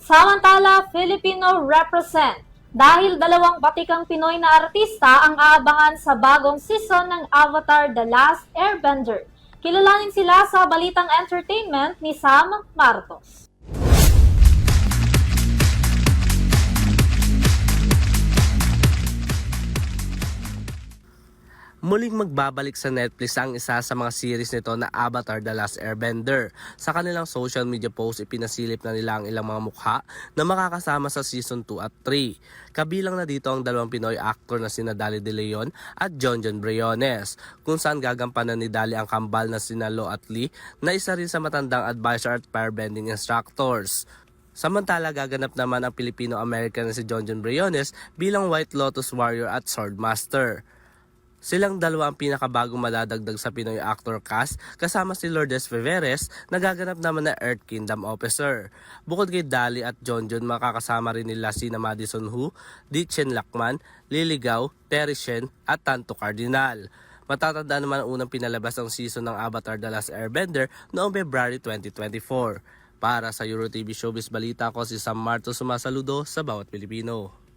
Samantala, Filipino represent dahil dalawang batikang Pinoy na artista ang aabangan sa bagong season ng Avatar The Last Airbender. Kilalanin sila sa Balitang Entertainment ni Sam Martos. Muling magbabalik sa Netflix ang isa sa mga series nito na Avatar The Last Airbender. Sa kanilang social media post, ipinasilip na nila ang ilang mga mukha na makakasama sa Season 2 at 3. Kabilang na dito ang dalawang Pinoy actor na sina Dali De Leon at Jonjon Briones, kung saan gagampanan ni Dali ang kambal na sina Lo at Lee na isa rin sa matandang advisor at firebending instructors. Samantala, gaganap naman ang Filipino-American na si Jonjon Briones bilang White Lotus Warrior at Swordmaster. Silang dalawa ang pinakabagong madadagdag sa Pinoy actor cast kasama si Lourdes Viveres na gaganap naman na Earth Kingdom Officer. Bukod kay Dali at Jonjon, makakasama rin nila sina Madison Hu, Dichen Lacman, Lily Gao, Terry Shen at Tanto Cardinal. Matatandaan naman ang unang pinalabas ng season ng Avatar The Last Airbender noong February 2024. Para sa EuroTV Showbiz Balita ko si Sam Martos, sumasaludo sa bawat Pilipino.